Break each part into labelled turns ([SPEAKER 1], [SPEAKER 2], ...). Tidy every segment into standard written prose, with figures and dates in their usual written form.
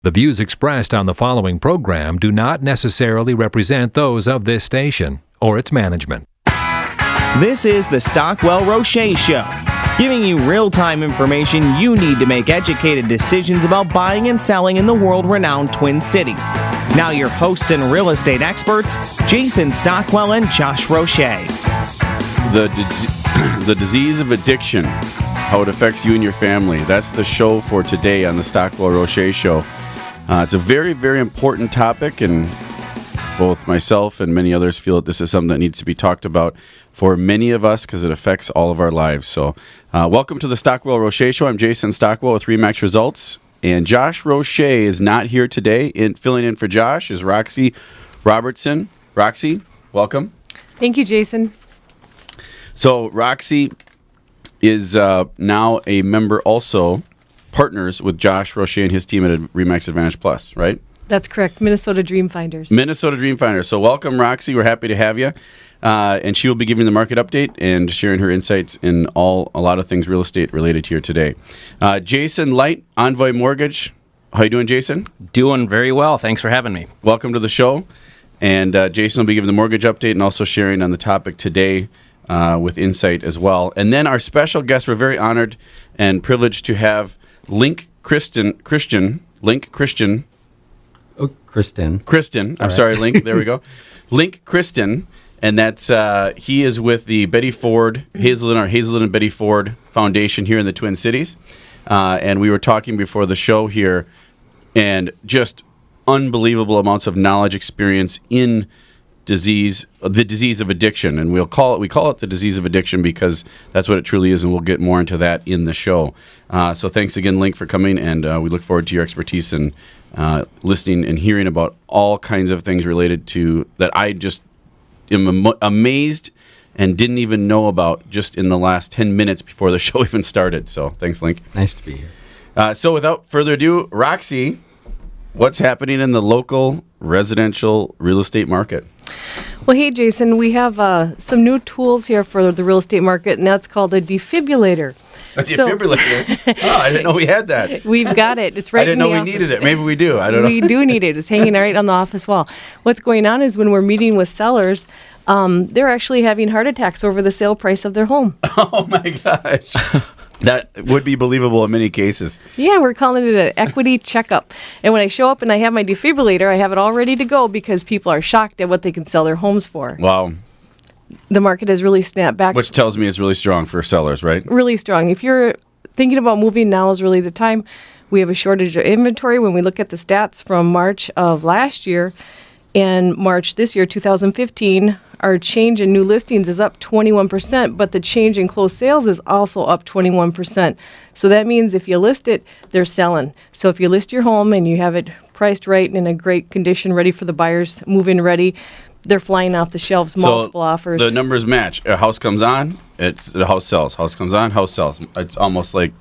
[SPEAKER 1] The views expressed on the following program do not necessarily represent those of this station or its management.
[SPEAKER 2] This is the Stockwell Roueche Show, giving you real-time information you need to make educated decisions about buying and selling in the world-renowned Twin Cities. Now your hosts and real estate experts, Jason Stockwell and Josh Roueche.
[SPEAKER 3] The disease of addiction, how it affects you and your family. That's the show for today on the Stockwell Roueche Show. It's a very, very important topic, and both myself and many others feel that this is something that needs to be talked about for many of us because it affects all of our lives. So welcome to the Stockwell Roueche Show. I'm Jason Stockwell with RE/MAX Results, and Josh Roueche is not here today. Filling in for Josh is Roxy Robertson. Roxy, welcome.
[SPEAKER 4] Thank you, Jason.
[SPEAKER 3] So Roxy is now a member, also partners with Josh Roueche and his team at RE/MAX Advantage Plus, right?
[SPEAKER 4] That's correct. Minnesota Dreamfinders.
[SPEAKER 3] Minnesota Dreamfinders. So welcome, Roxy. We're happy to have you. And she will be giving the market update and sharing her insights in a lot of things real estate related here today. Jason Light, Envoy Mortgage. How you doing, Jason?
[SPEAKER 5] Doing very well. Thanks for having me.
[SPEAKER 3] Welcome to the show. And Jason will be giving the mortgage update and also sharing on the topic today with insight as well. And then our special guest, we're very honored and privileged to have Link Christian.
[SPEAKER 6] Oh, Kristen.
[SPEAKER 3] I'm sorry, Link. There we go. Link Kristen, and that's he is with the Betty Ford Hazelden and Betty Ford Foundation here in the Twin Cities, and we were talking before the show here, and just unbelievable amounts of knowledge, experience in the disease of addiction, and we call it the disease of addiction because that's what it truly is, and we'll get more into that in the show. So thanks again, Link, for coming, and we look forward to your expertise and listening and hearing about all kinds of things related to that I just am amazed and didn't even know about just in the last 10 minutes before the show even started. So thanks, Link.
[SPEAKER 6] Nice to be here.
[SPEAKER 3] So without further ado, Roxy, what's happening in the local residential real estate market?
[SPEAKER 4] Well, hey, Jason, we have some new tools here for the real estate market, and that's called a defibrillator.
[SPEAKER 3] A defibrillator? Oh, I didn't know we had that.
[SPEAKER 4] We've got it. It's right
[SPEAKER 3] I didn't know we
[SPEAKER 4] office.
[SPEAKER 3] needed it. Maybe we do. I don't know.
[SPEAKER 4] We do need it. It's hanging right on the office wall. What's going on is when we're meeting with sellers, they're actually having heart attacks over the sale price of their home.
[SPEAKER 3] Oh, my gosh. That would be believable in many cases.
[SPEAKER 4] Yeah, we're calling it an equity checkup. And when I show up and I have my defibrillator, I have it all ready to go because people are shocked at what they can sell their homes for.
[SPEAKER 3] Wow.
[SPEAKER 4] The market has really snapped back.
[SPEAKER 3] Which tells me it's really strong for sellers, right?
[SPEAKER 4] Really strong. If you're thinking about moving, now is really the time. We have a shortage of inventory. When we look at the stats from March of last year and March this year, 2015, our change in new listings is up 21%, but the change in closed sales is also up 21%. So that means if you list it, they're selling. So if you list your home and you have it priced right and in a great condition, ready for the buyers, move-in ready, they're flying off the shelves, multiple offers.
[SPEAKER 3] The numbers match. A house comes on, the house sells. House comes on, house sells. It's almost like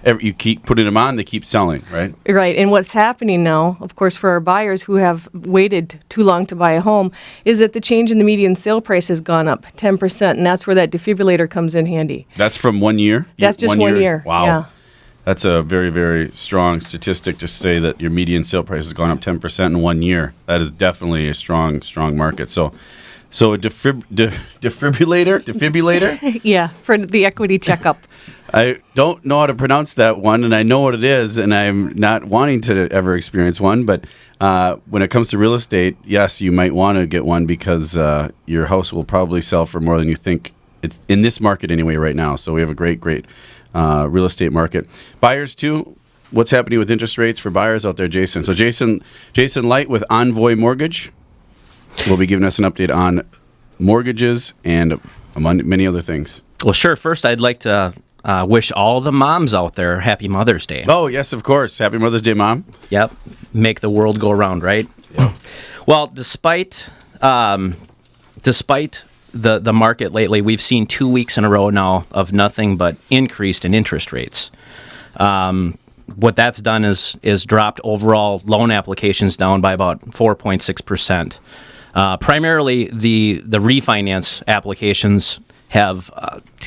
[SPEAKER 3] you keep putting them on, they keep selling, right?
[SPEAKER 4] Right. And what's happening now, of course, for our buyers who have waited too long to buy a home, is that the change in the median sale price has gone up 10%, and that's where that defibrillator comes in handy.
[SPEAKER 3] That's from 1 year?
[SPEAKER 4] That's just 1 year.
[SPEAKER 3] Wow.
[SPEAKER 4] Yeah.
[SPEAKER 3] That's a very, very strong statistic to say that your median sale price has gone up 10% in 1 year. That is definitely a strong market. So a defibrillator?
[SPEAKER 4] Yeah, for the equity checkup.
[SPEAKER 3] I don't know how to pronounce that one, and I know what it is, and I'm not wanting to ever experience one. But when it comes to real estate, yes, you might want to get one because your house will probably sell for more than you think. It's in this market anyway right now. So we have a great real estate market. Buyers too. What's happening with interest rates for buyers out there, Jason? So Jason Light with Envoy Mortgage will be giving us an update on mortgages and among many other things.
[SPEAKER 5] Well, sure. First, I'd like to wish all the moms out there Happy Mother's Day.
[SPEAKER 3] Oh, yes, of course. Happy Mother's Day, Mom.
[SPEAKER 5] Yep. Make the world go round, right? Yeah. Well, despite the market lately, we've seen 2 weeks in a row now of nothing but increased in interest rates. What that's done is dropped overall loan applications down by about 4.6%. Primarily, the refinance applications have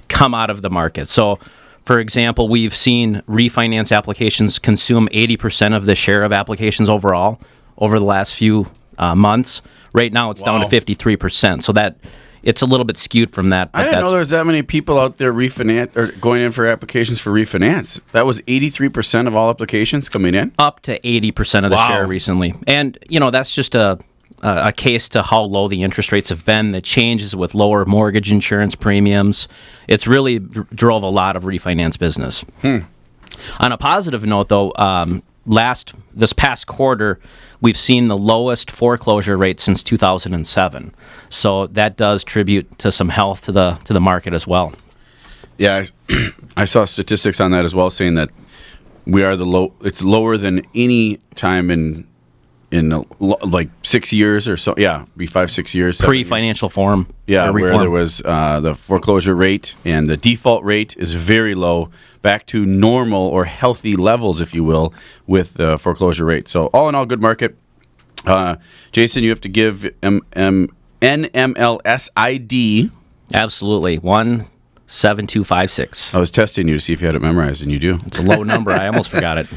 [SPEAKER 5] come out of the market. So For example, we've seen refinance applications consume 80% of the share of applications overall over the last few months. Right now, it's down to 53%. So that it's a little bit skewed from that.
[SPEAKER 3] I didn't know there was that many people out there refinance or going in for applications for refinance. That was 83% of all applications coming in.
[SPEAKER 5] Up to 80% of the share recently, and that's just a case to how low the interest rates have been. The changes with lower mortgage insurance premiums, it's really drove a lot of refinance business. On a positive note, though, this past quarter, we've seen the lowest foreclosure rate since 2007. So that does tribute to some health to the market as well.
[SPEAKER 3] Yeah, I saw statistics on that as well, saying that we are it's lower than any time in like 6 years or so. Yeah, be 5-6 years.
[SPEAKER 5] Pre-financial reform.
[SPEAKER 3] Yeah, where there was the foreclosure rate and the default rate is very low, back to normal or healthy levels, if you will, with the foreclosure rate. So all in all, good market. Jason, you have to give NMLS ID.
[SPEAKER 5] Absolutely. 17256.
[SPEAKER 3] I was testing you to see if you had it memorized, and you do.
[SPEAKER 5] It's a low number. I almost forgot it.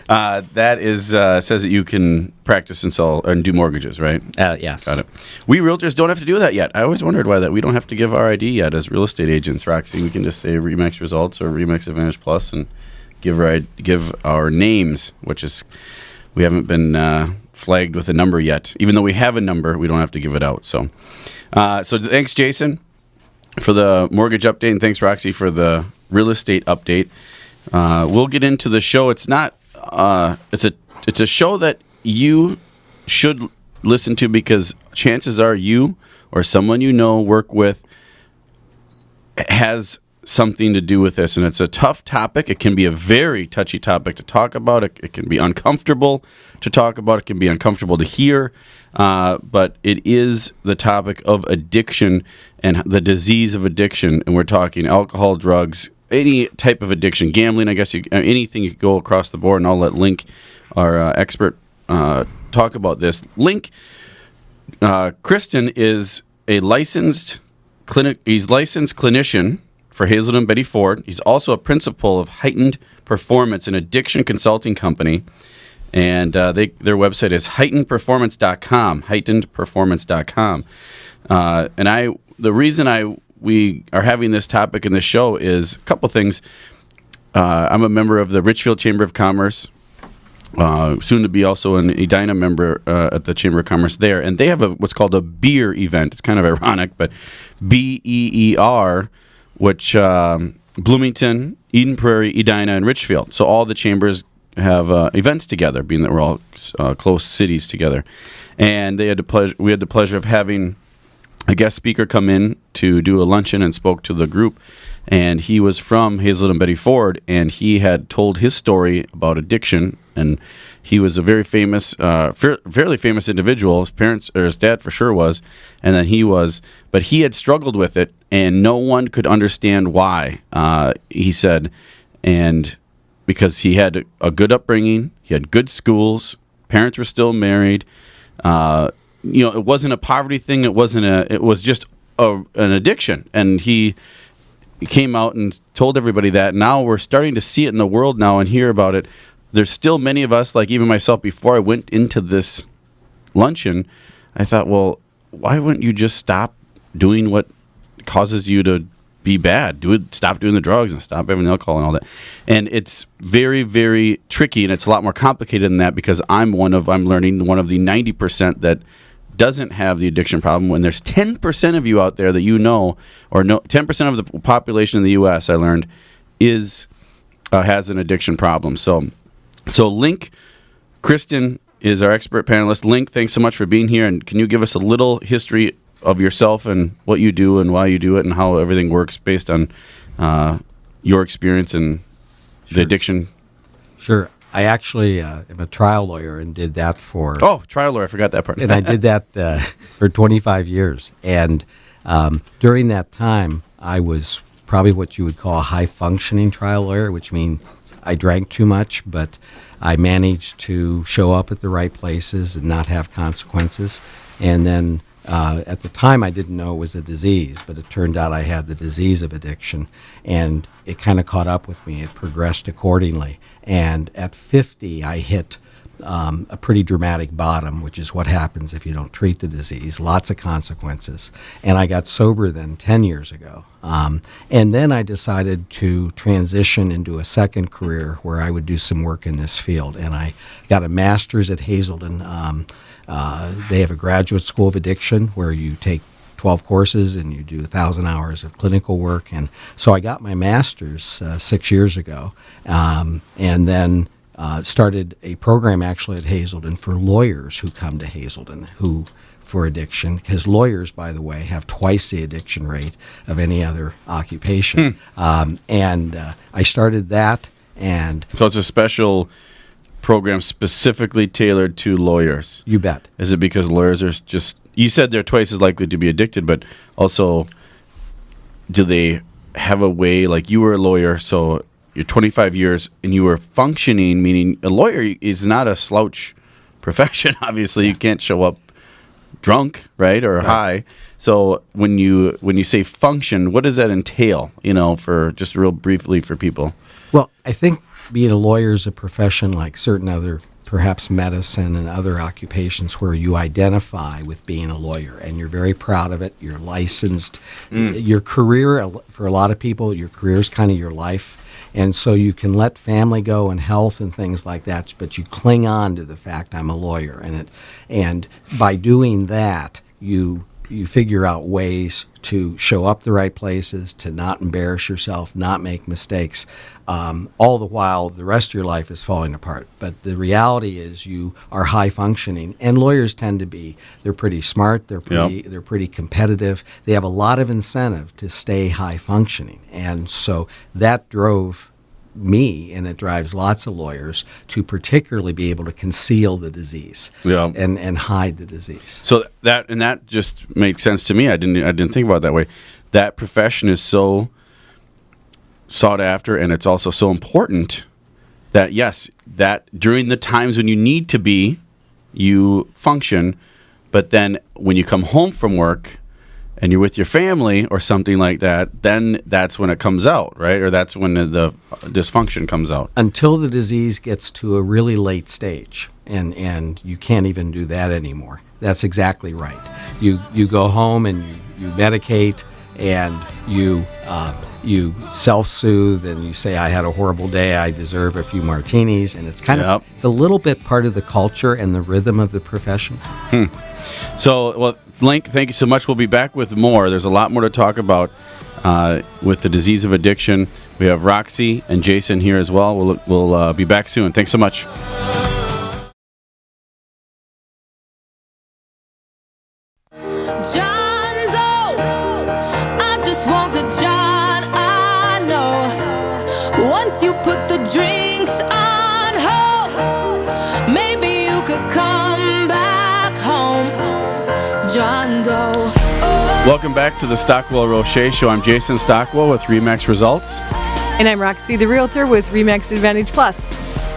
[SPEAKER 3] That is says that you can practice and sell and do mortgages, right?
[SPEAKER 5] Yeah.
[SPEAKER 3] Got it. We realtors don't have to do that yet. I always wondered why we don't have to give our ID yet as real estate agents, Roxy. We can just say Remax Results or Remax Advantage Plus and give our names, which is we haven't been flagged with a number yet. Even though we have a number, we don't have to give it out. So thanks, Jason, for the mortgage update, and thanks, Roxy, for the real estate update. We'll get into the show. It's not. It's a show that you should listen to because chances are you or someone you know work with has something to do with this, and it's a tough topic. It can be a very touchy topic to talk about. It can be uncomfortable to talk about. It can be uncomfortable to hear, but it is the topic of addiction and the disease of addiction, and we're talking alcohol, drugs, any type of addiction, gambling, I guess, anything you could go across the board, and I'll let Link, our expert, talk about this. Link, Kristen is a licensed clinician for Hazelden Betty Ford. He's also a principal of Heightened Performance, an addiction consulting company. And their website is heightenedperformance.com, heightenedperformance.com. And the reason we are having this topic in the show is a couple things. I'm a member of the Richfield Chamber of Commerce, soon to be also an Edina member at the Chamber of Commerce there. And they have what's called a beer event. It's kind of ironic, but BEER, which Bloomington, Eden Prairie, Edina, and Richfield. So all the chambers have events together, being that we're all close cities together. And we had the pleasure of having a guest speaker come in to do a luncheon and spoke to the group. And he was from Hazelden Betty Ford, and he had told his story about addiction. And he was a very famous, fairly famous individual. His parents, or his dad for sure was, and then but he had struggled with it, and no one could understand why, he said. And because he had a good upbringing, he had good schools, parents were still married. It wasn't a poverty thing. It was just an addiction. And he came out and told everybody that. Now we're starting to see it in the world now and hear about it. There's still many of us, like even myself, before I went into this luncheon, I thought, well, why wouldn't you just stop doing what causes you to be bad? Stop doing the drugs and stop having the alcohol and all that. And it's very, very tricky, and it's a lot more complicated than that because I'm learning one of the 90% that doesn't have the addiction problem. When there's 10% of you out there that you know, or 10% of the population in the U.S., I learned, has an addiction problem. So Link, Kristen is our expert panelist. Link, thanks so much for being here. And can you give us a little history of yourself and what you do and why you do it and how everything works based on your experience in the addiction?
[SPEAKER 6] Sure. I actually am a trial lawyer and did that for...
[SPEAKER 3] Oh, trial lawyer. I forgot that part.
[SPEAKER 6] And I did that for 25 years. And during that time, I was probably what you would call a high-functioning trial lawyer, which means I drank too much, but I managed to show up at the right places and not have consequences. And then At the time, I didn't know it was a disease, but it turned out I had the disease of addiction, and it kind of caught up with me. It progressed accordingly. And at 50, I hit a pretty dramatic bottom, which is what happens if you don't treat the disease. Lots of consequences. And I got sober then 10 years ago. And then I decided to transition into a second career where I would do some work in this field. And I got a master's at Hazelden. They have a graduate school of addiction where you take 12 courses and you do 1,000 hours of clinical work. And so I got my master's 6 years ago, and then started a program actually at Hazelden for lawyers who come to Hazelden for addiction, because lawyers, by the way, have twice the addiction rate of any other occupation. And I started that. And
[SPEAKER 3] So it's a special program specifically tailored to lawyers.
[SPEAKER 6] You bet.
[SPEAKER 3] Is it because lawyers are just, you said they're twice as likely to be addicted, but also do they have a way, like you were a lawyer, so you're 25 years and you were functioning, meaning a lawyer is not a slouch profession. Obviously, you can't show up drunk, right, or high. So when you say function, what does that entail, for just real briefly for people?
[SPEAKER 6] Well, I think being a lawyer is a profession like certain other, perhaps medicine and other occupations, where you identify with being a lawyer and you're very proud of it. You're licensed. Your career, for a lot of people, your career is kind of your life. And so you can let family go and health and things like that, but you cling on to the fact I'm a lawyer. And by doing that, you figure out ways to show up the right places, to not embarrass yourself, not make mistakes, all the while the rest of your life is falling apart. But the reality is you are high functioning, and lawyers tend to be. They're pretty smart, they're pretty competitive, they have a lot of incentive to stay high functioning. And so that drove me, and it drives lots of lawyers, to particularly be able to conceal the disease and hide the disease.
[SPEAKER 3] So that just makes sense to me. I didn't think about it that way. That profession is so sought after, and it's also so important that yes, that during the times when you need to be, you function, but then when you come home from work and you're with your family or something like that, then that's when it comes out, right? Or that's when the dysfunction comes out.
[SPEAKER 6] Until the disease gets to a really late stage, and you can't even do that anymore. That's exactly right. You go home and you medicate, and you self-soothe, and you say, I had a horrible day, I deserve a few martinis, and it's kind of, it's a little bit part of the culture and the rhythm of the profession.
[SPEAKER 3] So, well, Link, thank you so much. We'll be back with more. There's a lot more to talk about with the disease of addiction. We have Roxy and Jason here as well. We'll be back soon. Thanks so much.
[SPEAKER 7] John Doe, I just want the John I know. Once you put the drinks on hold, maybe you could come back home. John Doe. Oh.
[SPEAKER 3] Welcome back to the Stockwell Roueche Show. I'm Jason Stockwell with RE/MAX Results.
[SPEAKER 4] And I'm Roxy, the realtor with RE/MAX Advantage Plus.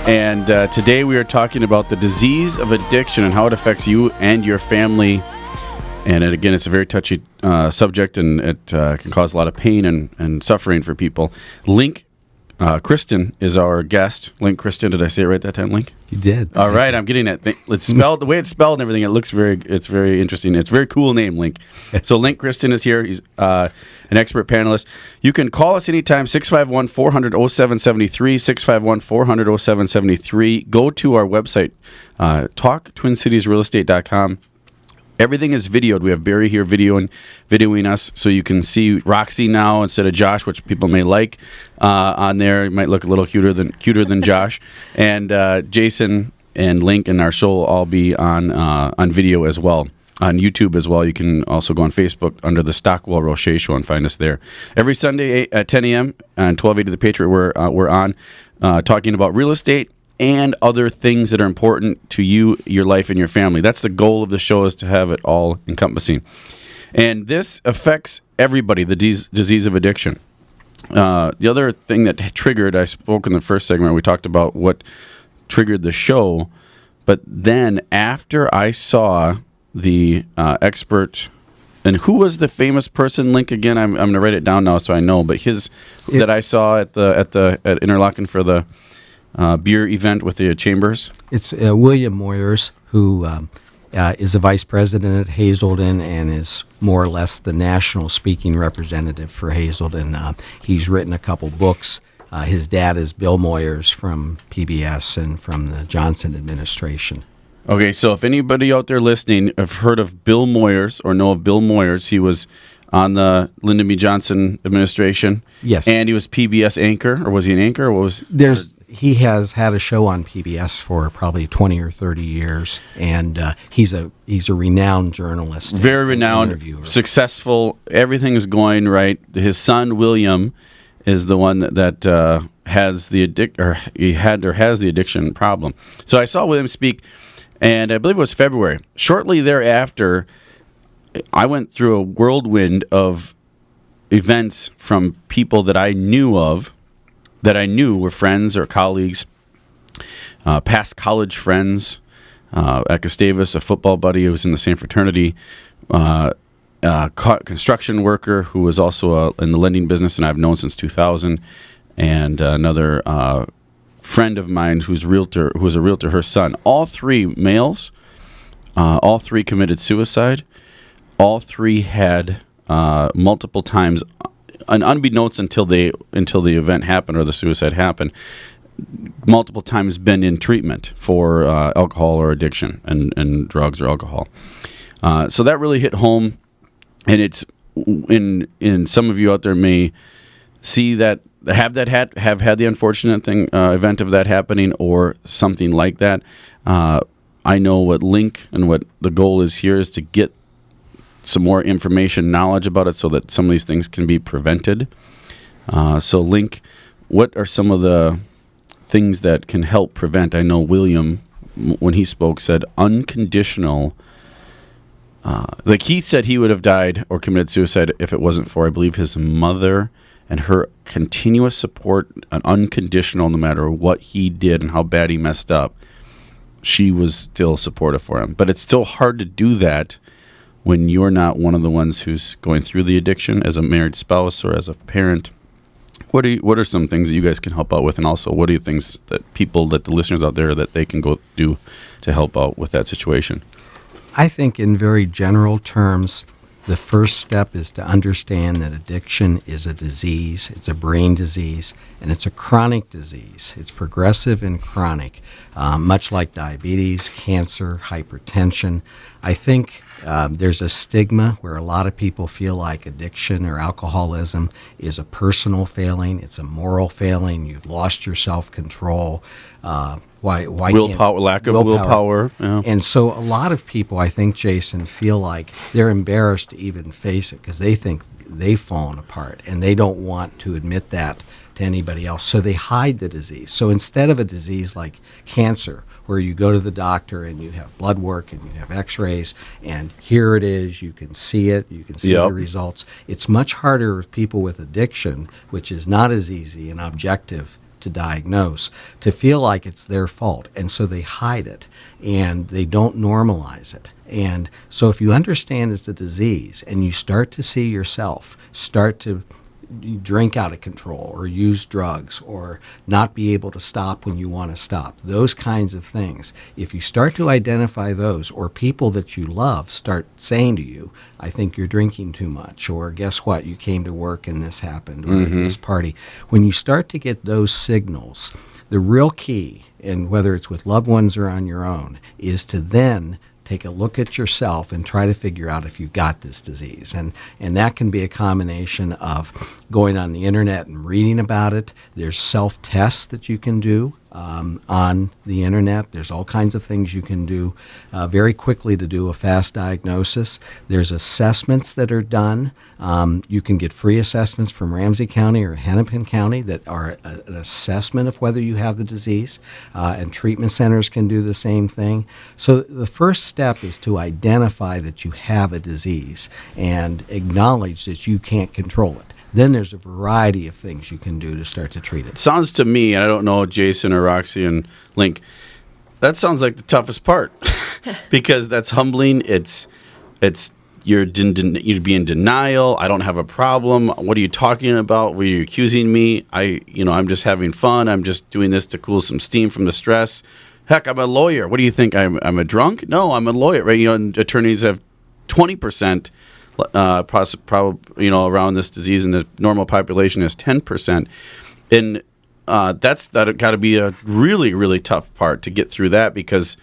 [SPEAKER 3] And today we are talking about the disease of addiction and how it affects you and your family. And again, it's a very touchy subject, and it can cause a lot of pain and suffering for people. Link Kristen is our guest. Link Kristen, did I say it right that time, Link?
[SPEAKER 6] You did.
[SPEAKER 3] All right, I'm getting it. It's spelled the way it's spelled and everything. It's very interesting. It's a very cool name, Link. So Link Kristen is here. He's an expert panelist. You can call us anytime, 651-400-0773, 651-400-0773. Go to our website, talktwincitiesrealestate.com. Everything is videoed. We have Barry here videoing us, so you can see Roxy now instead of Josh, which people may like on there. It might look a little cuter than Josh. And Jason and Link and our show will all be on video as well, on YouTube as well. You can also go on Facebook under the Stockwell Roueche Show and find us there. Every Sunday at 10 a.m. on 1280 The Patriot, we're on talking about real estate and other things that are important to you, your life, and your family. That's the goal of the show, is to have it all encompassing. And this affects everybody, the disease of addiction. The other thing that triggered, I spoke in the first segment, we talked about what triggered the show, but then after I saw the expert. And who was the famous person, Link, again? I'm going to write it down now so I know. But that I saw at Interlaken for the beer event with the Chambers.
[SPEAKER 6] It's William Moyers, who is a vice president at Hazelden and is more or less the national speaking representative for Hazelden. He's written a couple books. His dad is Bill Moyers from PBS and from the Johnson administration.
[SPEAKER 3] Okay, so if anybody out there listening have heard of Bill Moyers or know of Bill Moyers, he was on the Lyndon B. Johnson administration.
[SPEAKER 6] Yes.
[SPEAKER 3] And he was PBS anchor, or was he an anchor? Or what was?
[SPEAKER 6] He has had a show on PBS for probably 20 or 30 years, and he's a renowned journalist.
[SPEAKER 3] Very renowned,
[SPEAKER 6] interviewer.
[SPEAKER 3] Successful. Everything is going right. His son, William, is the one that has the addiction problem. So I saw William speak, and I believe it was February. Shortly thereafter, I went through a whirlwind of events from people that I knew of, that I knew were friends or colleagues, past college friends. At Gustavus, a football buddy who was in the same fraternity, construction worker who was also in the lending business and I've known since 2000, and another friend of mine who was a realtor, her son. All three males, all three committed suicide. All three had multiple times, unbeknownst until the event happened or the suicide happened, multiple times been in treatment for alcohol or addiction and drugs or alcohol. So that really hit home, and it's in some of you out there may see that have had the unfortunate event of that happening or something like that. I know what Link and what the goal is here is to get some more information, knowledge about it so that some of these things can be prevented. So Link, what are some of the things that can help prevent? I know William, when he spoke, said unconditional, like he said he would have died or committed suicide if it wasn't for, I believe, his mother and her continuous support, and unconditional no matter what he did and how bad he messed up. She was still supportive for him. But it's still hard to do that when you're not one of the ones who's going through the addiction as a married spouse or as a parent. What are some things that you guys can help out with, and also what are things that the listeners out there, that they can go do to help out with that situation?
[SPEAKER 6] I think in very general terms, the first step is to understand that addiction is a disease. It's a brain disease, and it's a chronic disease. It's progressive and chronic, much like diabetes, cancer, hypertension. I think there's a stigma where a lot of people feel like addiction or alcoholism is a personal failing. It's a moral failing. You've lost your self-control. Lack of willpower. Yeah. And so a lot of people, I think, Jason, feel like they're embarrassed to even face it because they think they've fallen apart, and they don't want to admit that to anybody else. So they hide the disease. So instead of a disease like cancer, where you go to the doctor and you have blood work and you have x-rays, and here it is, you can see it, you can see the results. It's much harder with people with addiction, which is not as easy and objective to diagnose, to feel like it's their fault. And so they hide it and they don't normalize it. And so if you understand it's a disease and you start to see yourself start to drink out of control or use drugs or not be able to stop when you want to stop, those kinds of things, if you start to identify those, or people that you love start saying to you, I think you're drinking too much, or guess what, you came to work and this happened, or at this party. When you start to get those signals, the real key, and whether it's with loved ones or on your own, is to then take a look at yourself and try to figure out if you've got this disease. And that can be a combination of going on the internet and reading about it. There's self-tests that you can do on the internet. There's all kinds of things you can do very quickly to do a fast diagnosis. There's assessments that are done. You can get free assessments from Ramsey County or Hennepin County that are an assessment of whether you have the disease, and treatment centers can do the same thing. So the first step is to identify that you have a disease and acknowledge that you can't control it. Then there's a variety of things you can do to start to treat it.
[SPEAKER 3] Sounds to me, and I don't know Jason or Roxy and Link, that sounds like the toughest part. because that's humbling. You'd be in denial. I don't have a problem. What are you talking about? Were you accusing me? I'm just having fun. I'm just doing this to cool some steam from the stress. Heck, I'm a lawyer. What do you think? I'm a drunk? No, I'm a lawyer. Right? And attorneys have 20% around this disease, and the normal population is 10%. And that got to be a really, really tough part to get through that, because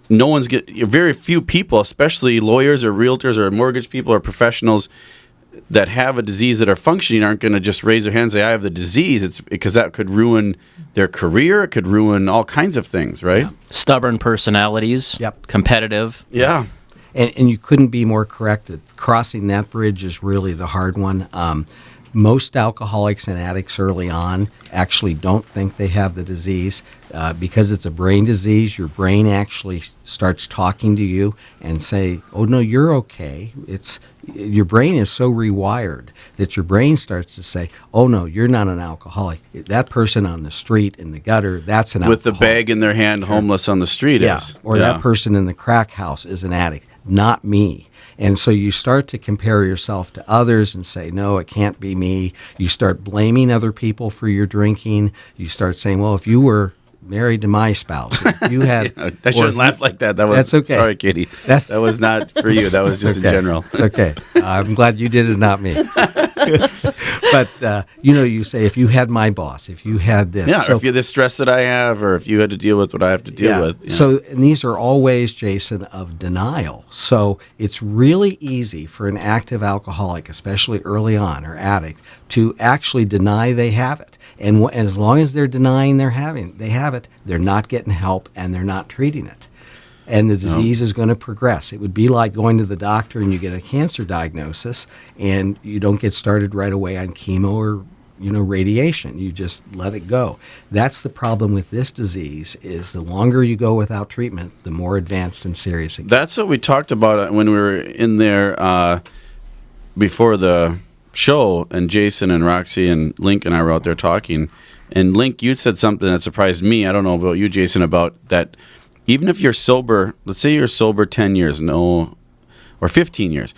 [SPEAKER 3] very few people, especially lawyers or realtors or mortgage people or professionals that have a disease that are functioning, aren't going to just raise their hand and say, I have the disease. It's because that could ruin their career. It could ruin all kinds of things, right?
[SPEAKER 5] Yeah. Stubborn personalities.
[SPEAKER 6] Yep.
[SPEAKER 5] Competitive.
[SPEAKER 3] Yeah.
[SPEAKER 6] And you couldn't be more correct that crossing that bridge is really the hard one. Most alcoholics and addicts early on actually don't think they have the disease. Because it's a brain disease, your brain actually starts talking to you and say, oh, no, you're okay. Your brain is so rewired that your brain starts to say, oh, no, you're not an alcoholic. That person on the street in the gutter, that's an alcoholic.
[SPEAKER 3] With the bag in their hand, homeless on the street is.
[SPEAKER 6] Or that person in the crack house is an addict, not me. And so you start to compare yourself to others and say, no, it can't be me. You start blaming other people for your drinking. You start saying, well, if you were married to my spouse, if you had...
[SPEAKER 3] I shouldn't laugh like that.
[SPEAKER 6] That's okay.
[SPEAKER 3] Sorry, Katie. That was not for you. That was just
[SPEAKER 6] okay.
[SPEAKER 3] in general.
[SPEAKER 6] It's okay. I'm glad you did it, not me. But, you say, if you had my boss, if you had this.
[SPEAKER 3] Yeah, or if you had the stress that I have, or if you had to deal with what I have to deal with. Yeah.
[SPEAKER 6] So, and these are all ways, Jason, of denial. So it's really easy for an active alcoholic, especially early on, or addict, to actually deny they have it. And as long as they're denying they have it, they're not getting help and they're not treating it. And the disease is going to progress. It would be like going to the doctor and you get a cancer diagnosis and you don't get started right away on chemo or radiation. You just let it go. That's the problem with this disease, is the longer you go without treatment, the more advanced and serious it gets.
[SPEAKER 3] That's what we talked about when we were in there before the show, and Jason and Roxy and Link and I were out there talking. And Link, you said something that surprised me. I don't know about you, Jason, about that. Even if you're sober, let's say you're sober 10 years, or 15 years,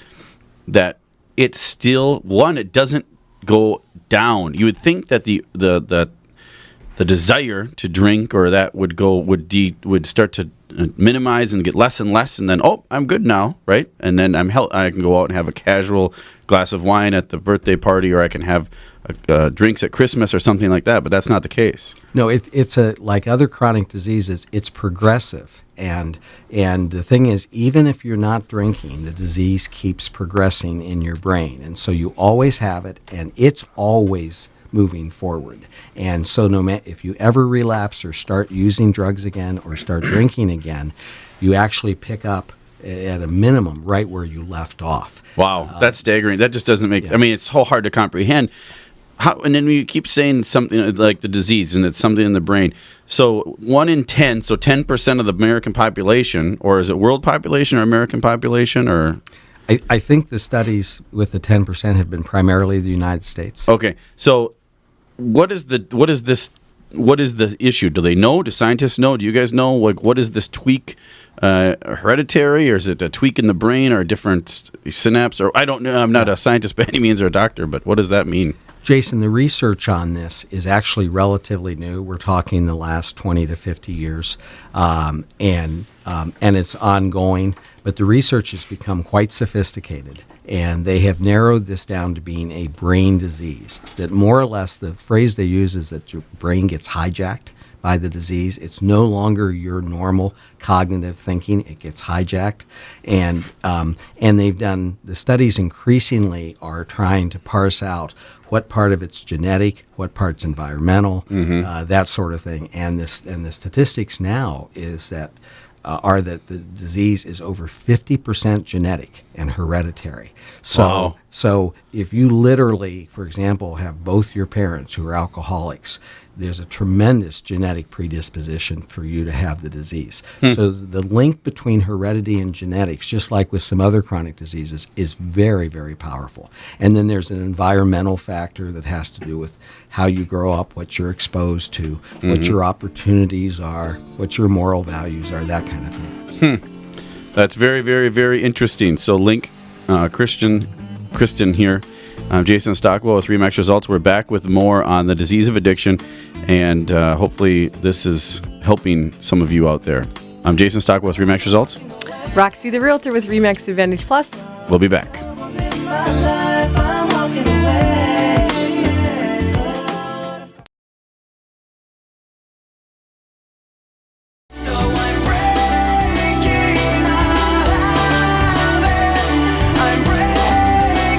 [SPEAKER 3] that it's still, it doesn't go down. You would think that the desire to drink or that would start to minimize and get less and less, and then, I'm good now, right? And then I can go out and have a casual glass of wine at the birthday party, or I can have drinks at Christmas or something like that, but that's not the case.
[SPEAKER 6] No, it's like other chronic diseases, it's progressive. And the thing is, even if you're not drinking, the disease keeps progressing in your brain. And so you always have it, and it's always moving forward. And so no matter if you ever relapse or start using drugs again or start drinking again, you actually pick up at a minimum right where you left off.
[SPEAKER 3] Wow, that's staggering. That just doesn't make... I mean, it's so hard to comprehend. And then we keep saying something like the disease, and it's something in the brain. So 1 in 10, so 10% of the American population, or is it world population or American population, or...
[SPEAKER 6] I think the studies with the 10% have been primarily the United States.
[SPEAKER 3] Okay, so what is the issue? Do they know? Do scientists know? Do you guys know? Like, what is this tweak? Hereditary, or is it a tweak in the brain, or a different synapse? Or I don't know. I'm not a scientist by any means, or a doctor, but what does that mean?
[SPEAKER 6] Jason, the research on this is actually relatively new. We're talking the last 20 to 50 years, and it's ongoing. But the research has become quite sophisticated, and they have narrowed this down to being a brain disease. That more or less, the phrase they use is that your brain gets hijacked by the disease. It's no longer your normal cognitive thinking. It gets hijacked. And they've done, the studies increasingly are trying to parse out what part of it's genetic, what part's environmental, that sort of thing. And the statistics now is that are that the disease is over 50% genetic and hereditary. So if you literally, for example, have both your parents who are alcoholics, there's a tremendous genetic predisposition for you to have the disease. So the link between heredity and genetics, just like with some other chronic diseases, is very, very powerful. And then there's an environmental factor that has to do with how you grow up, what you're exposed to, what your opportunities are, what your moral values are, that kind of thing.
[SPEAKER 3] That's very, very, very interesting. So Link, Kristen here, Jason Stockwell with RE/MAX Results. We're back with more on the disease of addiction, and hopefully this is helping some of you out there. I'm Jason Stockwell with RE/MAX Results.
[SPEAKER 4] Roxy the Realtor with RE/MAX Advantage Plus.
[SPEAKER 3] We'll be back.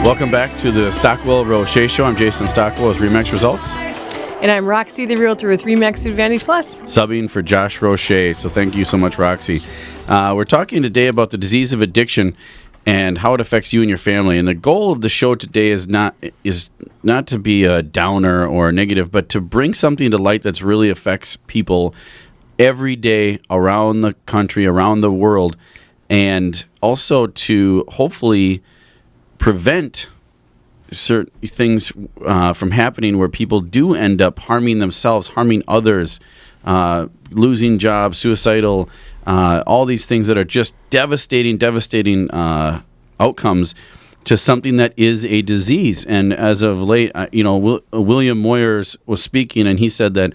[SPEAKER 3] Welcome back to the Stockwell Roueche Show. I'm Jason Stockwell with RE/MAX Results.
[SPEAKER 4] And I'm Roxy the Realtor with RE/MAX Advantage Plus.
[SPEAKER 3] Subbing for Josh Roueche. So thank you so much, Roxy. We're talking today about the disease of addiction and how it affects you and your family. And the goal of the show today is not to be a downer or a negative, but to bring something to light that really affects people every day around the country, around the world, and also to hopefully prevent certain things from happening where people do end up harming themselves, harming others, losing jobs, suicidal, all these things that are just devastating outcomes to something that is a disease. And as of late, William Moyers was speaking, and he said that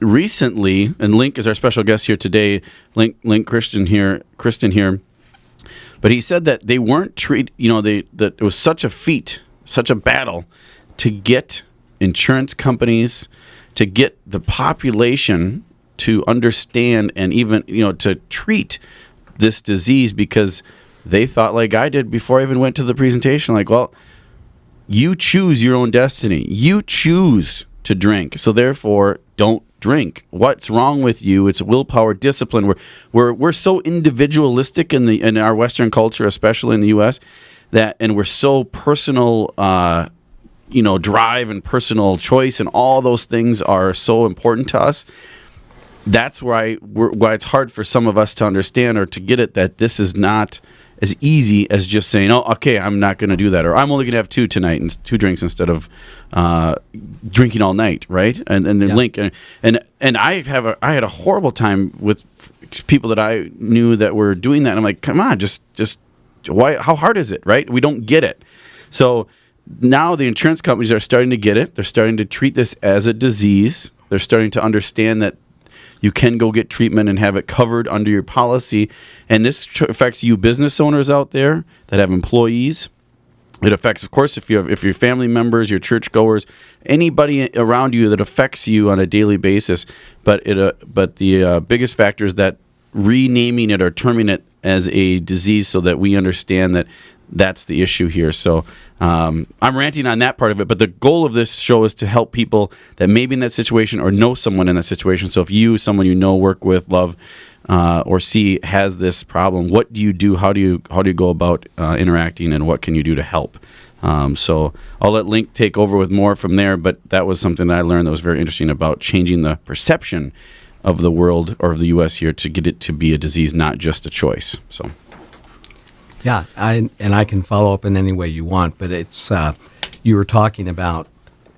[SPEAKER 3] recently, and Link is our special guest here today, Link Kristen here, but he said that they weren't treated, that it was such a feat, such a battle to get insurance companies, to get the population to understand and even, to treat this disease, because they thought, like I did before I even went to the presentation, like, well, you choose your own destiny. You choose to drink. So therefore, don't drink. What's wrong with you? It's willpower, discipline. We're so individualistic in our Western culture, especially in the U.S., and we're so personal, drive and personal choice, and all those things are so important to us. That's why it's hard for some of us to understand or to get it, that this is not as easy as just saying, oh, okay, I'm not going to do that, or I'm only going to have two tonight and 2 drinks instead of drinking all night, right? And then
[SPEAKER 6] Yeah.
[SPEAKER 3] Link and I had a horrible time with people that I knew that were doing that. And I'm like, come on, just why? How hard is it, right? We don't get it. So now the insurance companies are starting to get it. They're starting to treat this as a disease. They're starting to understand that you can go get treatment and have it covered under your policy. And this affects you business owners out there that have employees. It affects, of course, if your family members, your church goers, anybody around you that affects you on a daily basis. But the biggest factor is that renaming it or terming it as a disease, so that we understand that that's the issue here. So I'm ranting on that part of it, but the goal of this show is to help people that may be in that situation or know someone in that situation. So if someone you know, work with, love, or see has this problem, what do you do? How do you go about interacting, and what can you do to help? So I'll let Link take over with more from there, but that was something that I learned that was very interesting about changing the perception of the world or of the U.S. here to get it to be a disease, not just a choice. So.
[SPEAKER 6] Yeah, I can follow up in any way you want, but it's you were talking about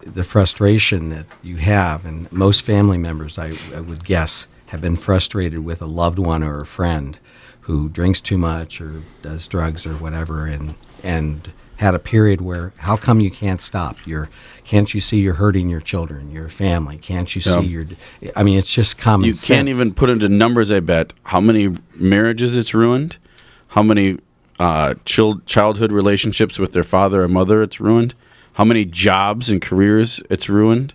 [SPEAKER 6] the frustration that you have, and most family members, I would guess, have been frustrated with a loved one or a friend who drinks too much or does drugs or whatever, and had a period where, how come you can't stop? Can't you see you're hurting your children, your family? Can't you see it's just common sense.
[SPEAKER 3] You can't even put into numbers, I bet, how many marriages it's ruined, how many childhood relationships with their father or mother it's ruined, how many jobs and careers it's ruined.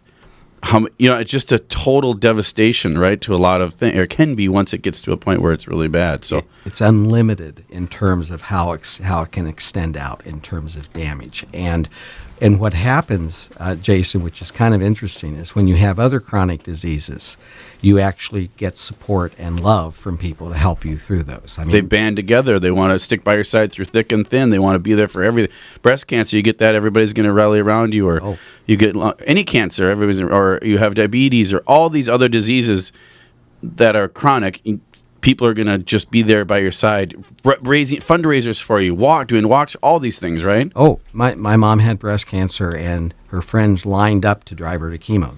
[SPEAKER 3] It's just a total devastation, right, to a lot of things. Or can be once it gets to a point where it's really bad. So
[SPEAKER 6] it's unlimited in terms of how it can extend out in terms of damage. And what happens, Jason, which is kind of interesting, is when you have other chronic diseases, you actually get support and love from people to help you through those.
[SPEAKER 3] They band together. They want to stick by your side through thick and thin. They want to be there for everything. Breast cancer, you get that, everybody's going to rally around you. Or you get any cancer, or you have diabetes, or all these other diseases that are chronic. people are going to just be there by your side, raising fundraisers for you, doing walks, all these things, right?
[SPEAKER 6] Oh, my mom had breast cancer, and her friends lined up to drive her to chemo.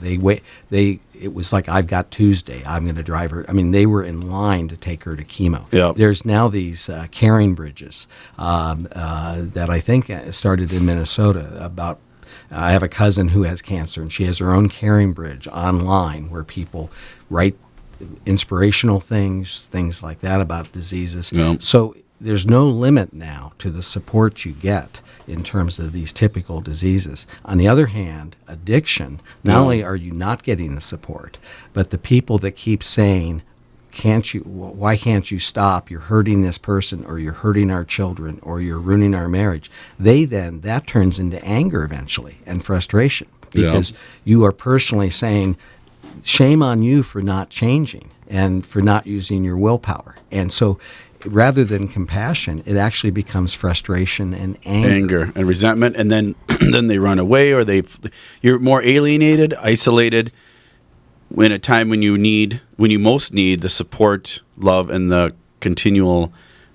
[SPEAKER 6] It was like, I've got Tuesday, I'm going to drive her. I mean, they were in line to take her to chemo.
[SPEAKER 3] Yep.
[SPEAKER 6] There's now these caring bridges that I think started in Minnesota. I have a cousin who has cancer, and she has her own caring bridge online where people write inspirational things like that about diseases.
[SPEAKER 3] Yep.
[SPEAKER 6] So there's no limit now to the support you get in terms of these typical diseases. On the other hand, addiction, not only are you not getting the support, but the people that keep saying, why can't you stop? You're hurting this person, or you're hurting our children, or you're ruining our marriage. That turns into anger eventually and frustration, because you are personally saying, shame on you for not changing and for not using your willpower. And so rather than compassion, it actually becomes frustration and anger
[SPEAKER 3] and resentment, and then then they run away, or you're more alienated, isolated, in a time when you most need the support, love, and the continual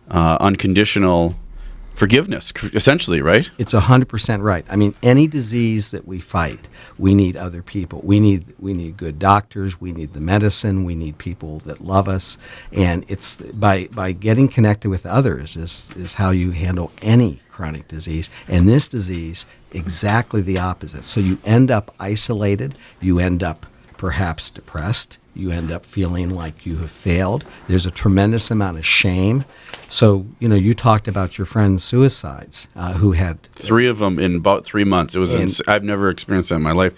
[SPEAKER 3] unconditional forgiveness, essentially, right?
[SPEAKER 6] It's 100% right. I mean, any disease that we fight, we need other people. We need good doctors. We need the medicine. We need people that love us. And it's by getting connected with others is how you handle any chronic disease. And this disease, exactly the opposite. So you end up isolated. You end up perhaps depressed. You end up feeling like you have failed. There's a tremendous amount of shame. So, you talked about your friend's suicides, who had
[SPEAKER 3] 3 of them in about 3 months. It was I've never experienced that in my life.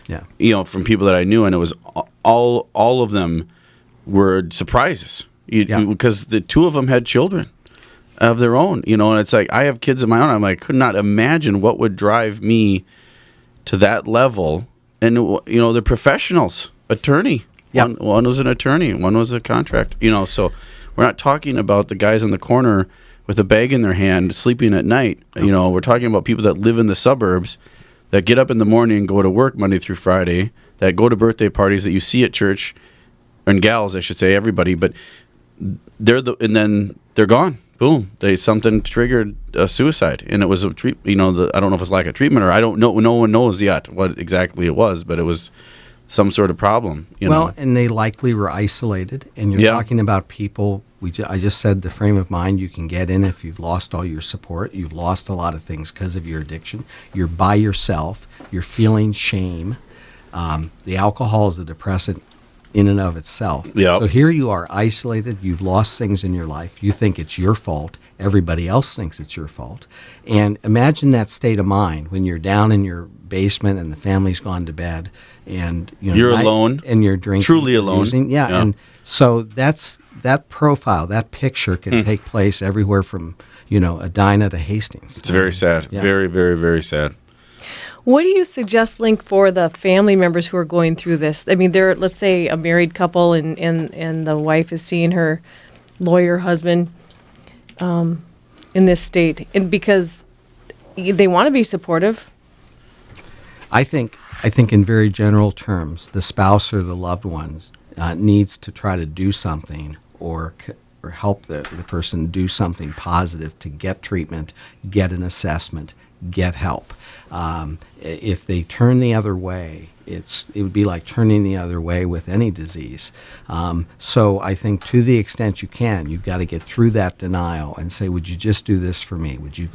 [SPEAKER 6] Yeah.
[SPEAKER 3] From people that I knew, and it was all of them were surprises. Because the 2 of them had children of their own, and it's like, I have kids of my own. I'm like, could not imagine what would drive me to that level. And, they're professionals, attorney.
[SPEAKER 6] Yep.
[SPEAKER 3] One was an attorney, one was a contract, so we're not talking about the guys in the corner with a bag in their hand sleeping at night. We're talking about people that live in the suburbs, that get up in the morning and go to work Monday through Friday, that go to birthday parties that you see at church, and gals, I should say, everybody, but and then they're gone. Boom. Something triggered a suicide, and it was a I don't know if it's lack of treatment, or I don't know. No one knows yet what exactly it was, but it was some sort of problem.
[SPEAKER 6] And they likely were isolated. And you're talking about people. I just said the frame of mind you can get in if you've lost all your support. You've lost a lot of things because of your addiction. You're by yourself. You're feeling shame. The alcohol is a depressant in and of itself.
[SPEAKER 3] Yep.
[SPEAKER 6] So here you are isolated. You've lost things in your life. You think it's your fault. Everybody else thinks it's your fault. And imagine that state of mind when you're down in your basement and the family's gone to bed, and
[SPEAKER 3] you're alone,
[SPEAKER 6] and you're drinking,
[SPEAKER 3] truly alone.
[SPEAKER 6] And so that profile, that picture can take place everywhere from Edina to Hastings.
[SPEAKER 3] It's very sad.
[SPEAKER 6] Yeah.
[SPEAKER 3] Very, very, very sad.
[SPEAKER 4] What do you suggest, Link, for the family members who are going through this? I mean, they're, let's say, a married couple, and the wife is seeing her lawyer husband in this state, and because they want to be supportive.
[SPEAKER 6] I think in very general terms, the spouse or the loved ones needs to try to do something or help the person do something positive to get treatment, get an assessment, get help. If they turn the other way, it would be like turning the other way with any disease. So I think to the extent you can, you've got to get through that denial and say, would you just do this for me? Would you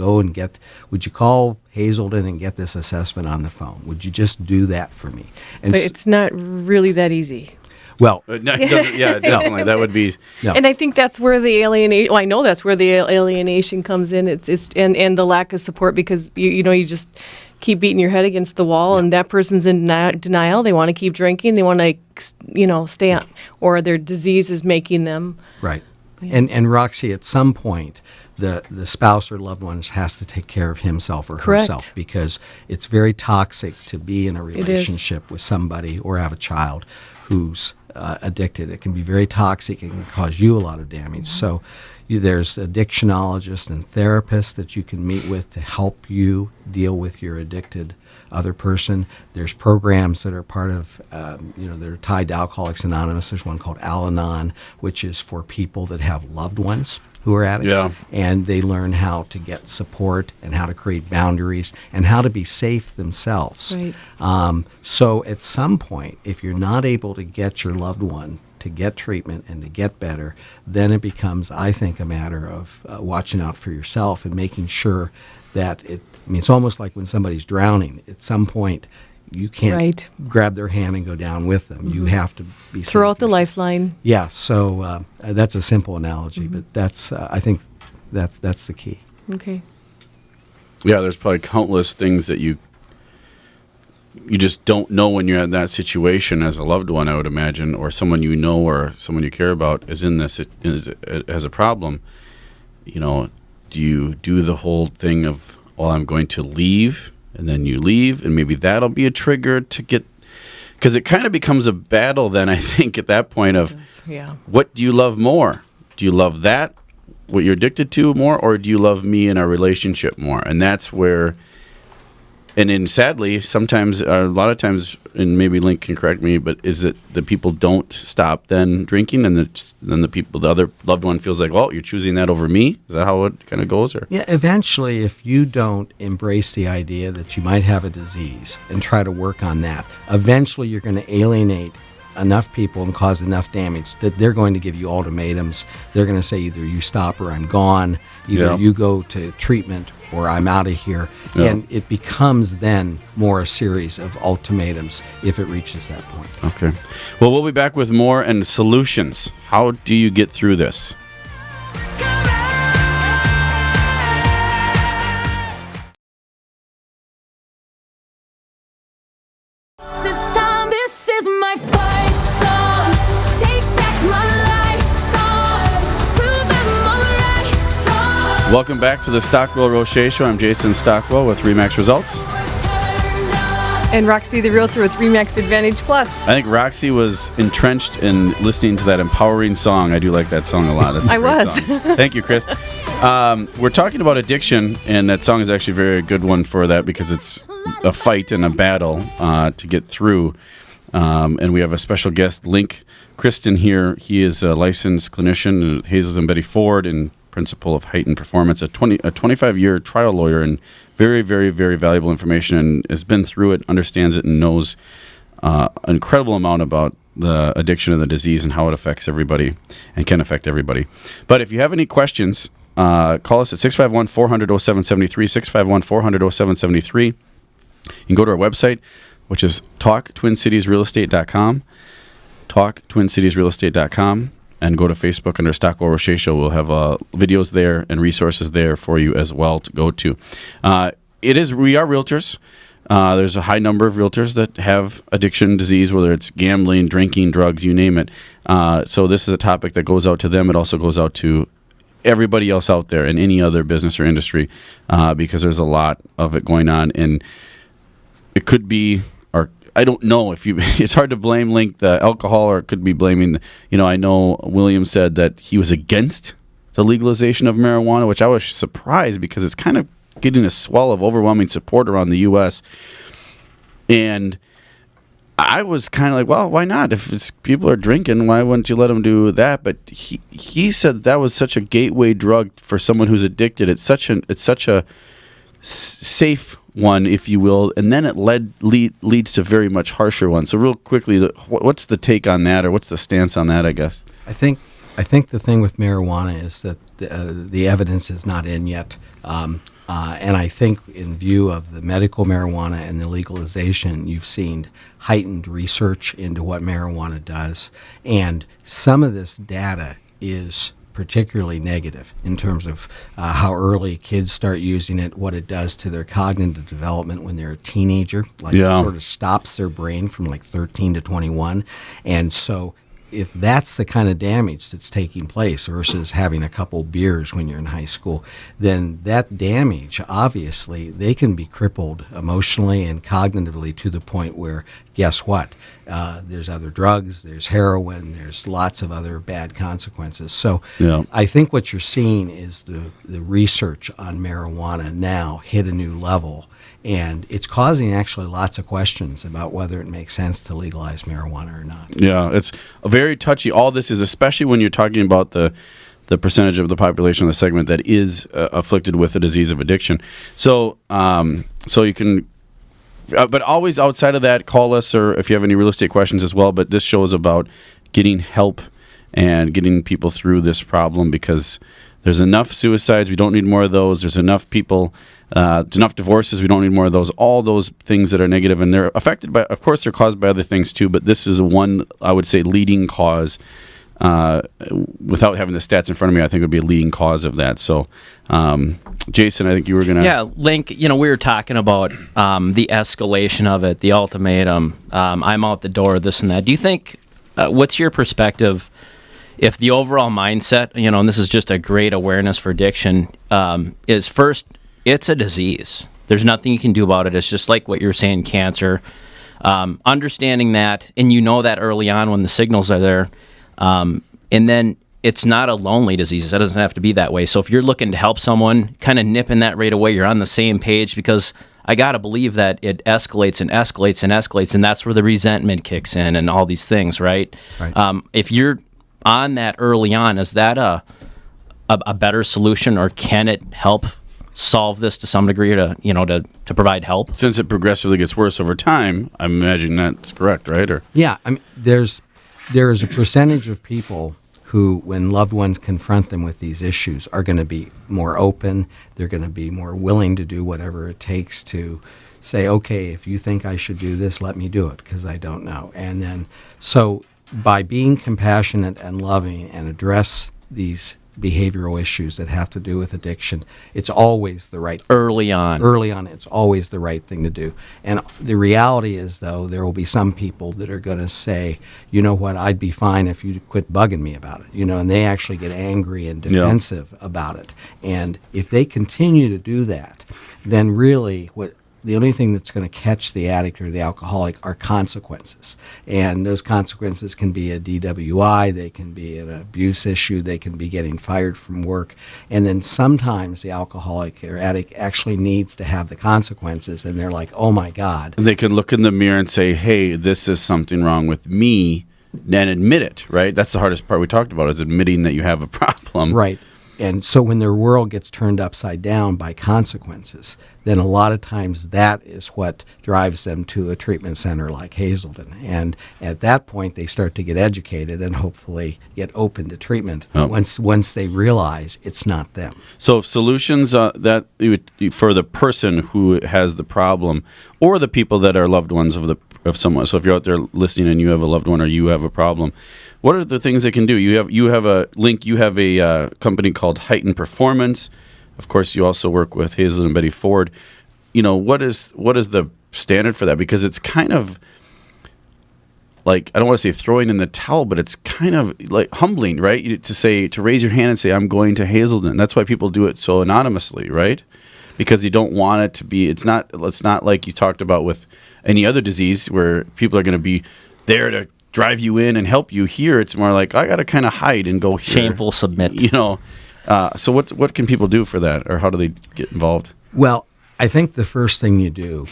[SPEAKER 6] call Hazelden and get this assessment on the phone? Would you just do that for me? And
[SPEAKER 4] But it's not really that easy.
[SPEAKER 6] Well,
[SPEAKER 3] definitely. That would be.
[SPEAKER 6] No.
[SPEAKER 4] And I think that's where the alienation. Well, I know that's where the alienation comes in. It's and the lack of support, because you just keep beating your head against the wall, and that person's in denial. They want to keep drinking. They want to stay on, or their disease is making them.
[SPEAKER 6] Right. And Roxy, at some point, the spouse or loved ones has to take care of himself or
[SPEAKER 4] Correct.
[SPEAKER 6] herself, because it's very toxic to be in a relationship with somebody or have a child who's addicted. It can be very toxic. It can cause you a lot of damage. So there's addictionologists and therapists that you can meet with to help you deal with your addicted other person. There's programs that are part of, that are tied to Alcoholics Anonymous. There's one called Al-Anon, which is for people that have loved ones who are addicts.
[SPEAKER 3] Yeah.
[SPEAKER 6] And they learn how to get support and how to create boundaries and how to be safe themselves.
[SPEAKER 4] Right.
[SPEAKER 6] So at some point, if you're not able to get your loved one to get treatment and to get better, then it becomes, I think, a matter of watching out for yourself and making sure that it's almost like when somebody's drowning. At some point, you can't
[SPEAKER 4] Right.
[SPEAKER 6] grab their hand and go down with them. You have to be
[SPEAKER 4] Throw
[SPEAKER 6] safe
[SPEAKER 4] out the
[SPEAKER 6] yourself.
[SPEAKER 4] lifeline.
[SPEAKER 6] Yeah, so that's a simple analogy, but that's I think that's the key.
[SPEAKER 4] Okay.
[SPEAKER 3] Yeah, there's probably countless things that you just don't know when you're in that situation as a loved one, I would imagine, or someone you know or someone you care about is in this, has a problem. Do you do the whole thing of, well, I'm going to leave, and then you leave, and maybe that'll be a trigger to get, because it kind of becomes a battle then, I think, at that point of,
[SPEAKER 4] Yeah.
[SPEAKER 3] what do you love more? Do you love that, what you're addicted to more, or do you love me and our relationship more? And that's where, and then sadly, sometimes, a lot of times, and maybe Link can correct me, but is it the people don't stop then drinking, and then the other loved one feels like, well, you're choosing that over me? Is that how it kind of goes? Or
[SPEAKER 6] Yeah, eventually, if you don't embrace the idea that you might have a disease and try to work on that, eventually you're going to alienate enough people and cause enough damage that they're going to give you ultimatums. They're going to say either you stop or I'm gone, either you go to treatment or I'm out of here.
[SPEAKER 3] Yeah.
[SPEAKER 6] And it becomes then more a series of ultimatums if it reaches that point.
[SPEAKER 3] Okay. Well, we'll be back with more and solutions. How do you get through this?
[SPEAKER 7] This time, this is my fight song. Take back my life song. Prove I'm alright song.
[SPEAKER 3] Welcome back to the Stockwell Roueche Show. I'm Jason Stockwell with Remax Results.
[SPEAKER 4] And Roxy, the realtor with Remax Advantage Plus.
[SPEAKER 3] I think Roxy was entrenched in listening to that empowering song. I do like that song a lot. That's a
[SPEAKER 4] I
[SPEAKER 3] great
[SPEAKER 4] was.
[SPEAKER 3] song. Thank you, Chris. We're talking about addiction, and that song is actually a very good one for that because it's a fight and a battle to get through. And we have a special guest, Link Kristen, here. He is a licensed clinician at Hazelden Betty Ford and principal of Heightened Performance, a 25-year trial lawyer, and very, very, very valuable information, and has been through it, understands it, and knows an incredible amount about the addiction and the disease and how it affects everybody and can affect everybody. But if you have any questions, call us at 651-400-0773, 651-400-0773. You can go to our website, which is talktwincitiesrealestate.com, talktwincitiesrealestate.com, and go to Facebook under Stockwell Roueche Show. We'll have videos there and resources there for you as well to go to. We are realtors. There's a high number of realtors that have addiction disease, whether it's gambling, drinking, drugs, you name it. So this is a topic that goes out to them. It also goes out to everybody else out there in any other business or industry because there's a lot of it going on. And it could be, or I don't know if it's hard to blame Link the alcohol, or it could be blaming, I know William said that he was against the legalization of marijuana, which I was surprised because it's kind of getting a swell of overwhelming support around the U.S. And I was kind of like, well, why not? If people are drinking, why wouldn't you let them do that? But he said that was such a gateway drug for someone who's addicted. It's such a safe one, if you will, and then it leads to very much harsher ones. So real quickly, what's the take on that, or what's the stance on that, I guess?
[SPEAKER 6] I think the thing with marijuana is that the evidence is not in yet. And I think in view of the medical marijuana and the legalization, you've seen heightened research into what marijuana does. And some of this data is particularly negative in terms of how early kids start using it, what it does to their cognitive development when they're a teenager. It sort of stops their brain from like 13 to 21. And so if that's the kind of damage that's taking place versus having a couple beers when you're in high school, then that damage, obviously, they can be crippled emotionally and cognitively to the point where, guess what? There's other drugs, there's heroin, there's lots of other bad consequences. So
[SPEAKER 3] Yeah.
[SPEAKER 6] I think what you're seeing is the research on marijuana now hit a new level, and it's causing actually lots of questions about whether it makes sense to legalize marijuana or not.
[SPEAKER 3] Yeah, it's a very touchy. All this is, especially when you're talking about the percentage of the population of the segment that is afflicted with the disease of addiction. So, so you can, but always outside of that, call us, or if you have any real estate questions as well. But this show is about getting help and getting people through this problem, because there's enough suicides. We don't need more of those. There's enough people, enough divorces. We don't need more of those. All those things that are negative, and they're affected by, of course, they're caused by other things too. But this is one, I would say, leading cause. Without having the stats in front of me, I think it would be a leading cause of that. So, Jason, I think you were going to...
[SPEAKER 5] Yeah, Link, we were talking about the escalation of it, the ultimatum, I'm out the door, this and that. Do you think, what's your perspective if the overall mindset, and this is just a great awareness for addiction, is first, it's a disease. There's nothing you can do about it. It's just like what you're saying, cancer. Understanding that, and that early on when the signals are there, and then it's not a lonely disease. It doesn't have to be that way. So if you're looking to help someone, kind of nipping that right away, you're on the same page, because I got to believe that it escalates and escalates and escalates, and that's where the resentment kicks in and all these things, right? If you're on that early on, is that a better solution, or can it help solve this to some degree, to provide help?
[SPEAKER 3] Since it progressively gets worse over time, I imagine that's correct, right? Or
[SPEAKER 6] Yeah, I mean, there is a percentage of people who, when loved ones confront them with these issues, are going to be more open. They're going to be more willing to do whatever it takes to say, okay, if you think I should do this, let me do it, because I don't know. And then, so by being compassionate and loving and address these behavioral issues that have to do with addiction, it's always the right
[SPEAKER 5] Early on,
[SPEAKER 6] it's always the right thing to do. And the reality is, though, there will be some people that are going to say, you know what, I'd be fine if you quit bugging me about it, and they actually get angry and defensive about it. And if they continue to do that, then really the only thing that's going to catch the addict or the alcoholic are consequences. And those consequences can be a DWI, they can be an abuse issue, they can be getting fired from work. And then sometimes the alcoholic or addict actually needs to have the consequences, and they're like, oh my God.
[SPEAKER 3] they can look in the mirror and say, hey, this is something wrong with me, and admit it, right? That's the hardest part we talked about, is admitting that you have a problem.
[SPEAKER 6] Right. And so when their world gets turned upside down by consequences, then a lot of times that is what drives them to a treatment center like Hazelden. And at that point, they start to get educated and hopefully get open to treatment once they realize it's not them.
[SPEAKER 3] So if solutions that for the person who has the problem, or the people that are loved ones of someone. So if you're out there listening and you have a loved one or you have a problem, what are the things they can do? You have a link. You have a company called Heightened Performance. Of course, you also work with Hazel and Betty Ford. What is the standard for that? Because it's kind of like, I don't want to say throwing in the towel, but it's kind of like humbling, right? To raise your hand and say, I'm going to Hazelden. That's why people do it so anonymously, right? Because you don't want it to be. It's not like you talked about with any other disease where people are going to be there to drive you in and help you. Here, it's more like, I got to kind of hide and go here.
[SPEAKER 5] Shameful submit.
[SPEAKER 3] So what can people do for that, or how do they get involved?
[SPEAKER 6] Well, I think the first thing you do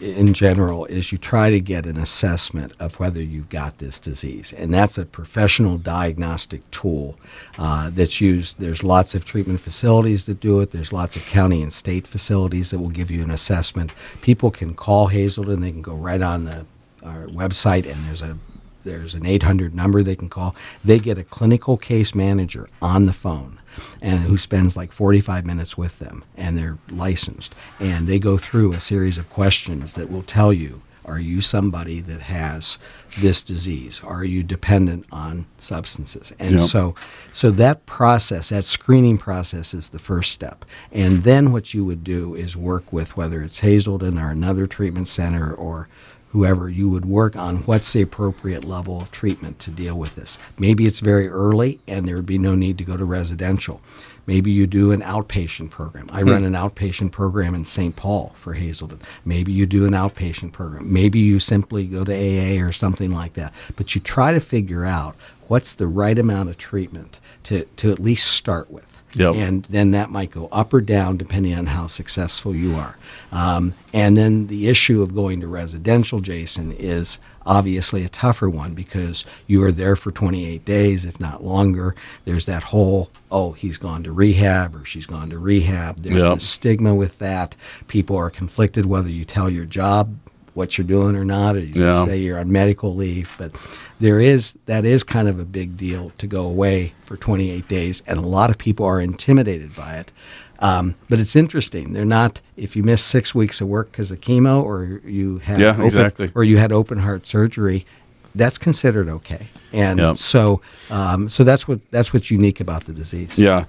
[SPEAKER 6] in general is you try to get an assessment of whether you've got this disease. And that's a professional diagnostic tool that's used. There's lots of treatment facilities that do it. There's lots of county and state facilities that will give you an assessment. People can call Hazelden. They can go right on our website, and there's an 800 number they can call. They get a clinical case manager on the phone, and who spends like 45 minutes with them, and they're licensed. And they go through a series of questions that will tell you, are you somebody that has this disease? Are you dependent on substances? And so that process, that screening process, is the first step. And then what you would do is work with, whether it's Hazelden or another treatment center or whoever, you would work on what's the appropriate level of treatment to deal with this. Maybe it's very early and there would be no need to go to residential. Maybe you do an outpatient program. I run an outpatient program in St. Paul for Hazelden. Maybe you do an outpatient program. Maybe you simply go to AA or something like that. But you try to figure out what's the right amount of treatment to at least start with.
[SPEAKER 3] Yep.
[SPEAKER 6] And then that might go up or down depending on how successful you are. And then the issue of going to residential, Jason, is obviously a tougher one because you are there for 28 days, if not longer. There's that whole, oh, he's gone to rehab or she's gone to rehab. There's
[SPEAKER 3] Yep.
[SPEAKER 6] the stigma with that. People are conflicted whether you tell your job what you're doing or not, or you
[SPEAKER 3] Yeah.
[SPEAKER 6] say you're on medical leave. But that is kind of a big deal to go away for 28 days, and a lot of people are intimidated by it. But it's interesting. They're not, if you miss 6 weeks of work because of chemo or you had you had open heart surgery, that's considered okay. And
[SPEAKER 3] Yep.
[SPEAKER 6] so that's what's unique about the disease.
[SPEAKER 3] Yeah.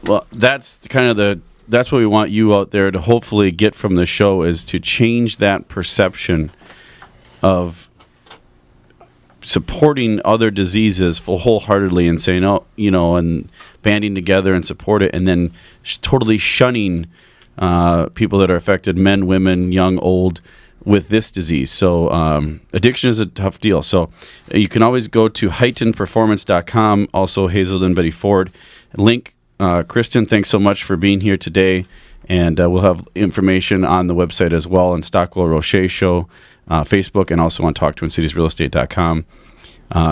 [SPEAKER 3] Well, that's what we want you out there to hopefully get from the show, is to change that perception of supporting other diseases wholeheartedly and saying, oh, and banding together and support it, and then totally shunning people that are affected, men, women, young, old, with this disease. So addiction is a tough deal. So you can always go to heightenedperformance.com, also Hazelden Betty Ford. Link, Kristen, thanks so much for being here today. And we'll have information on the website as well, on Stockwell Roueche Show, Facebook, and also on TalkTwinCitiesRealEstate.com.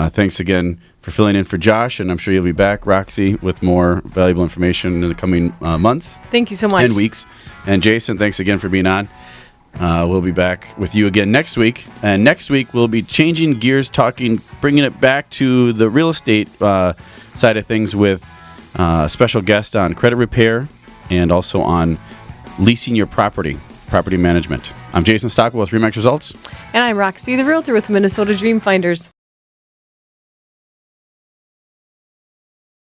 [SPEAKER 3] Thanks again for filling in for Josh, and I'm sure you'll be back, Roxy, with more valuable information in the coming months.
[SPEAKER 4] Thank you so much.
[SPEAKER 3] And weeks. And Jason, thanks again for being on. We'll be back with you again next week. And next week, we'll be changing gears, bringing it back to the real estate side of things with a special guest on credit repair and also on leasing your property management. I'm Jason Stockwell with RE/MAX Results.
[SPEAKER 4] And I'm Roxy, the realtor with Minnesota Dream Finders.